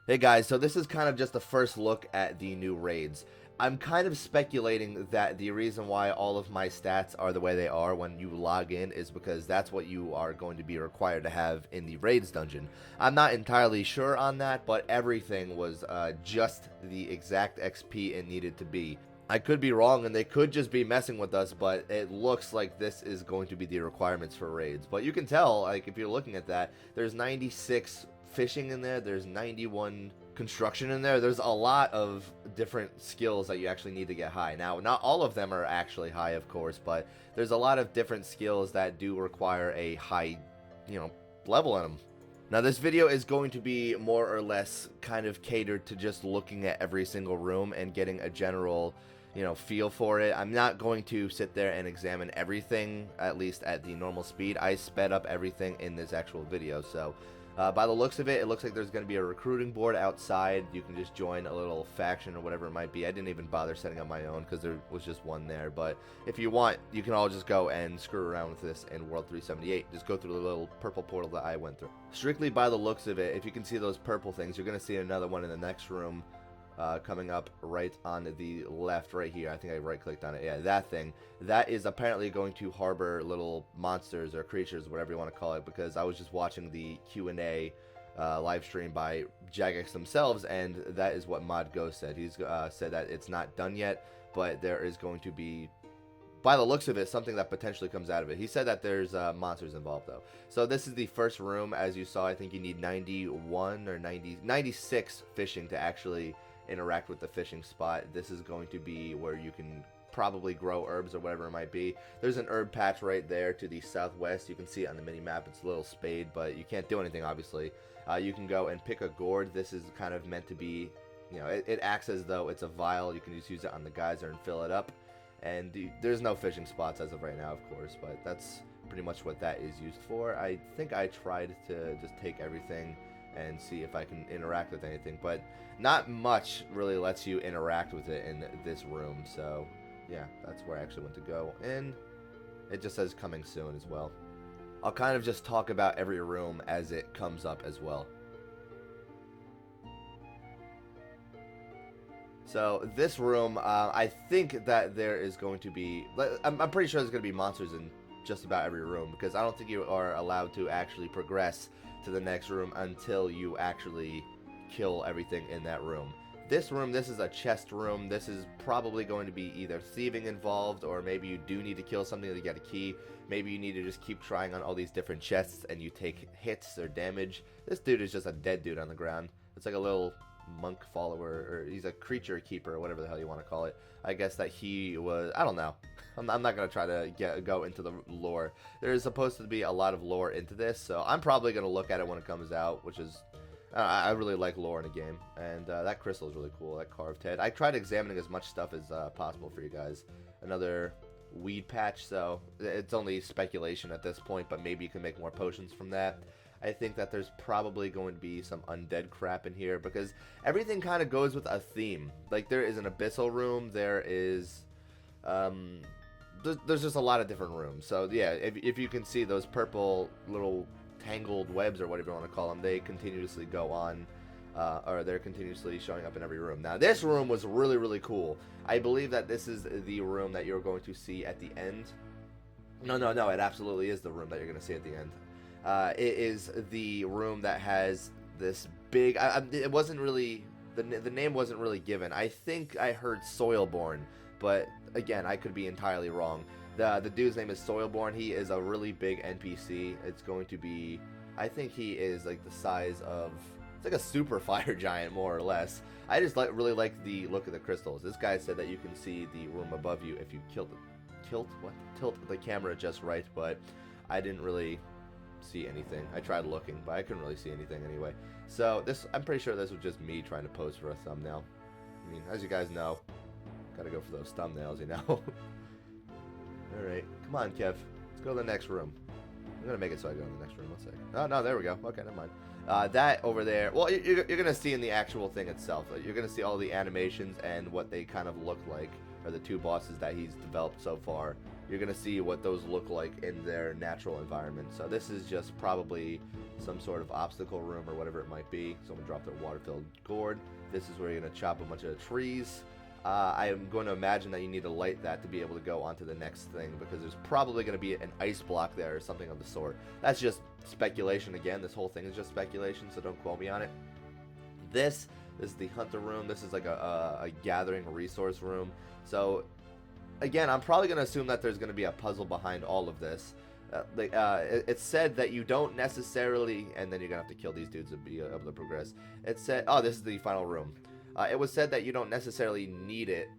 Hey guys, so this is kind of just the first look at the new raids. I'm kind of speculating that the reason why all of my stats are the way they are when you log in is because that's what you are going to be required to have in the raids dungeon. I'm not entirely sure on that, but everything was just the exact XP it needed to be. I could be wrong and they could just be messing with us, but it looks like this is going to be the requirements for raids. But you can tell, like, if you're looking at that, there's 96 fishing in there, there's 91 construction in there. There's a lot of different skills that you actually need to get high. Now, not all of them are actually high, of course, but there's a lot of different skills that do require a high, level in them. Now, this video is going to be more or less kind of catered to just looking at every single room and getting a general feel for it. I'm not going to sit there and examine everything, at least at the normal speed. I sped up everything in this actual video, so by the looks of it, it looks like there's going to be a recruiting board outside. You can just join a little faction or whatever it might be. I didn't even bother setting up my own because there was just one there, but if you want, you can all just go and screw around with this in World 378. Just go through the little purple portal that I went through. Strictly by the looks of it, if you can see those purple things, you're going to see another one in the next room. Coming up right on the left right here. I think I right clicked on it. Yeah, that thing. That is apparently going to harbor little monsters or creatures, whatever you want to call it, because I was just watching the Q&A live stream by Jagex themselves, and that is what Mod Ghost said. He's said that it's not done yet, but there is going to be, by the looks of it, something that potentially comes out of it. He said that there's monsters involved, though. So this is the first room. As you saw, I think you need 91 or 96 fishing to actually interact with the fishing spot. This is going to be where you can probably grow herbs or whatever it might be. There's an herb patch right there to the southwest. You can see it on the mini map. It's a little spade, but you can't do anything, obviously. You can go and pick a gourd. This is kind of meant to be, it acts as though it's a vial. You can just use it on the geyser and fill it up. And there's no fishing spots as of right now, of course, but that's pretty much what that is used for. I think I tried to just take everything and see if I can interact with anything, but not much really lets you interact with it in this room. So yeah, that's where I actually went to go, and it just says coming soon as well. I'll kind of just talk about every room as it comes up as well. So this room, I think that there is going to be, I'm pretty sure there's going to be monsters in just about every room, because I don't think you are allowed to actually progress to the next room until you actually kill everything in that room. This room, this is a chest room. This is probably going to be either thieving involved, or maybe you do need to kill something to get a key. Maybe you need to just keep trying on all these different chests and you take hits or damage. This dude is just a dead dude on the ground. It's like a little monk follower, or he's a creature keeper, or whatever the hell you want to call it. I guess that he was, I don't know. I'm not going to try to go into the lore. There is supposed to be a lot of lore into this, so I'm probably going to look at it when it comes out, which is, I really like lore in a game. And that crystal is really cool, that carved head. I tried examining as much stuff as possible for you guys. Another weed patch, so it's only speculation at this point, but maybe you can make more potions from that. I think that there's probably going to be some undead crap in here, because everything kind of goes with a theme. Like, there is an Abyssal Room, there is, there's just a lot of different rooms. So yeah, if you can see those purple little tangled webs, or whatever you want to call them, they continuously go on, or they're continuously showing up in every room. Now, this room was really, really cool. I believe that this is the room that you're going to see at the end. No, it absolutely is the room that you're going to see at the end. It is the room that has this big, it wasn't really, the name wasn't really given. I think I heard Soilborn, but again, I could be entirely wrong. The dude's name is Soilborn. He is a really big NPC. It's going to be, I think he is like the size of, it's like a super fire giant, more or less. I just really like the look of the crystals. This guy said that you can see the room above you if you tilt the camera just right, but I didn't really see anything. I tried looking, but I couldn't really see anything anyway. So this, I'm pretty sure this was just me trying to pose for a thumbnail. I mean, as you guys know, gotta go for those thumbnails, Alright, come on, Kev. Let's go to the next room. I'm gonna make it so I go in the next room. One second. Oh, no, there we go. Okay, never mind. That over there, well, you're gonna see in the actual thing itself. You're gonna see all the animations and what they kind of look like, or the two bosses that he's developed so far. you're going to see what those look like in their natural environment. So this is just probably some sort of obstacle room or whatever it might be. Someone dropped their water-filled gourd. This is where you're going to chop a bunch of trees. I am going to imagine that you need to light that to be able to go onto the next thing, because there's probably going to be an ice block there or something of the sort. That's just speculation. Again, this whole thing is just speculation, so don't quote me on it. This is the hunter room. This is like a gathering resource room. So again, I'm probably going to assume that there's going to be a puzzle behind all of this. It said that you don't necessarily, and then you're going to have to kill these dudes to be able to progress. It said, oh, this is the final room. It was said that you don't necessarily need it,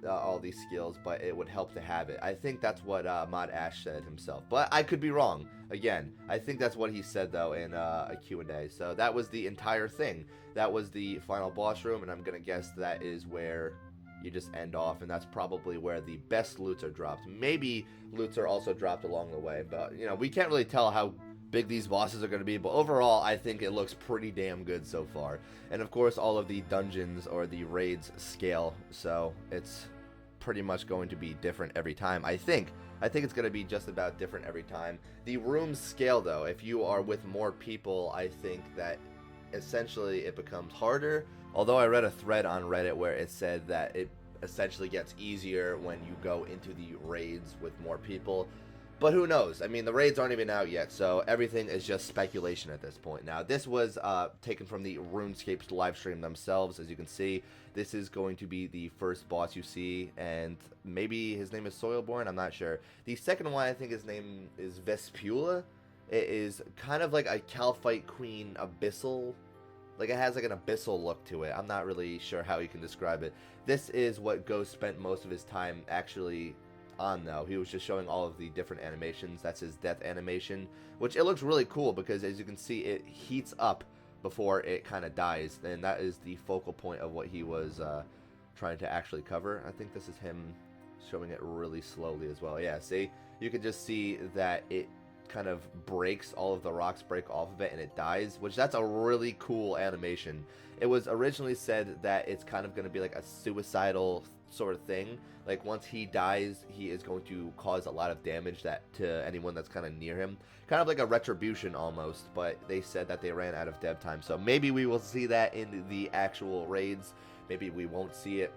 all these skills, but it would help to have it. I think that's what Mod Ash said himself, but I could be wrong. Again, I think that's what he said, though, in a Q&A. So that was the entire thing. That was the final boss room, and I'm going to guess that is where you just end off, and that's probably where the best loots are dropped. Maybe loots are also dropped along the way, but, you know, we can't really tell how big these bosses are going to be, but overall I think it looks pretty damn good so far. And of course all of the dungeons or the raids scale, so it's pretty much going to be different every time. I think it's going to be just about different every time. The rooms scale, though, if you are with more people, I think that essentially it becomes harder. Although I read a thread on Reddit where it said that it essentially gets easier when you go into the raids with more people. But who knows? I mean, the raids aren't even out yet, so everything is just speculation at this point. Now, this was taken from the RuneScape's live stream themselves. As you can see, this is going to be the first boss you see, and maybe his name is Soilborn, I'm not sure. The second one, I think his name is Vespula. It is kind of like a Calphite Queen Abyssal. Like, it has like an abyssal look to it. I'm not really sure how you can describe it. This is what Ghost spent most of his time actually on, though. He was just showing all of the different animations. That's his death animation, which it looks really cool because, as you can see, it heats up before it kind of dies, and that is the focal point of what he was trying to actually cover. I think this is him showing it really slowly as well. Yeah, see, you can just see that it kind of breaks, all of the rocks break off of it and it dies, which that's a really cool animation. It was originally said that it's kind of going to be like a suicidal sort of thing. Like, once he dies, he is going to cause a lot of damage to anyone that's kind of near him. Kind of like a retribution almost, but they said that they ran out of dev time. So maybe we will see that in the actual raids. Maybe we won't see it.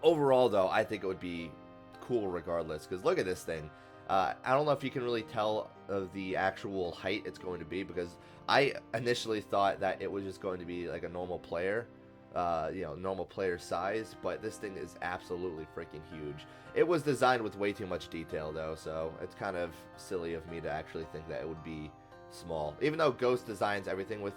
Overall, though, I think it would be cool regardless, because look at this thing. I don't know if you can really tell of the actual height it's going to be, because I initially thought that it was just going to be like a normal player. Normal player size, but this thing is absolutely freaking huge. It was designed with way too much detail, though, so it's kind of silly of me to actually think that it would be small. Even though Ghost designs everything with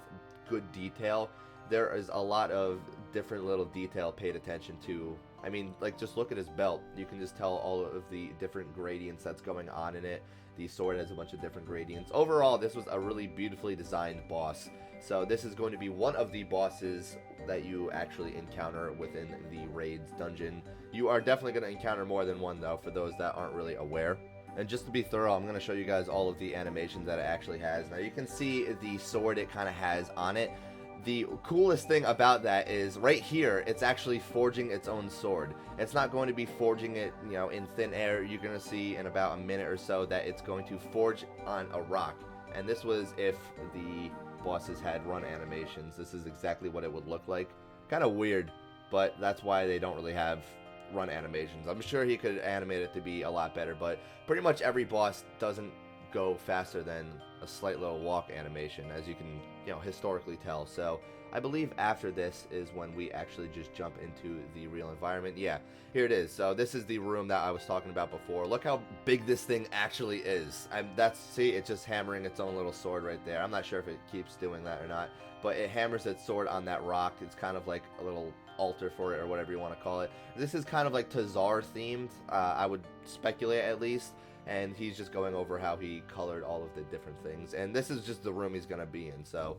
good detail, there is a lot of different little detail paid attention to. I mean, like, just look at his belt. You can just tell all of the different gradients that's going on in it. The sword has a bunch of different gradients. Overall, this was a really beautifully designed boss. So this is going to be one of the bosses that you actually encounter within the raids dungeon. You are definitely going to encounter more than one, though, for those that aren't really aware. And just to be thorough, I'm going to show you guys all of the animations that it actually has. Now, you can see the sword it kind of has on it. The coolest thing about that is right here, it's actually forging its own sword. It's not going to be forging it, in thin air. You're going to see in about a minute or so that it's going to forge on a rock. And this was if the bosses had run animations. This is exactly what it would look like. Kind of weird, but that's why they don't really have run animations. I'm sure he could animate it to be a lot better, but pretty much every boss doesn't go faster than a slight little walk animation, as you can historically tell. So I believe after this is when we actually just jump into the real environment. Yeah, here it is. So this is the room that I was talking about before. Look how big this thing actually is. See, it's just hammering its own little sword right there. I'm not sure if it keeps doing that or not, but it hammers its sword on that rock. It's kind of like a little altar for it, or whatever you want to call it. This is kind of like Tazar themed, I would speculate at least. And he's just going over how he colored all of the different things. And this is just the room he's going to be in. So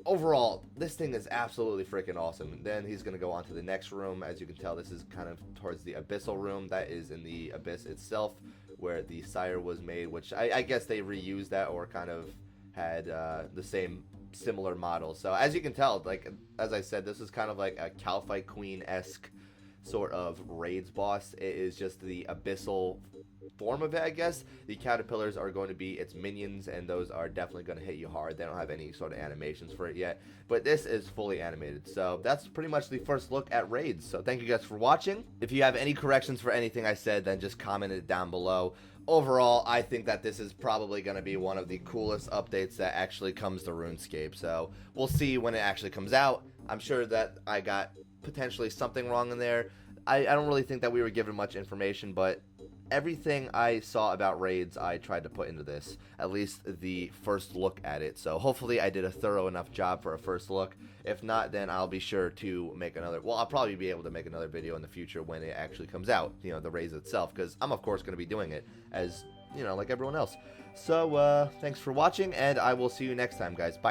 overall, this thing is absolutely freaking awesome. And then he's going to go on to the next room. As you can tell, this is kind of towards the Abyssal Room. That is in the Abyss itself, where the Sire was made, which I guess they reused that, or kind of had the same similar model. So as you can tell, like, as I said, this is kind of like a Calphite Queen-esque sort of raids boss. It is just the Abyssal form of it, I guess. The caterpillars are going to be its minions, and those are definitely going to hit you hard. They don't have any sort of animations for it yet, but this is fully animated. So that's pretty much the first look at raids. So thank you guys for watching. If you have any corrections for anything I said, then just comment it down below. Overall, I think that this is probably going to be one of the coolest updates that actually comes to RuneScape. So we'll see when it actually comes out. I'm sure that I got potentially something wrong in there. I don't really think that we were given much information, but everything I saw about raids I tried to put into this, at least the first look at it. So hopefully I did a thorough enough job for a first look. If not, then I'll be sure to make another, well, I'll probably be able to make another video in the future when it actually comes out, you know, the raids itself, because I'm of course going to be doing it as, you know, like everyone else. So thanks for watching, and I will see you next time, guys. Bye.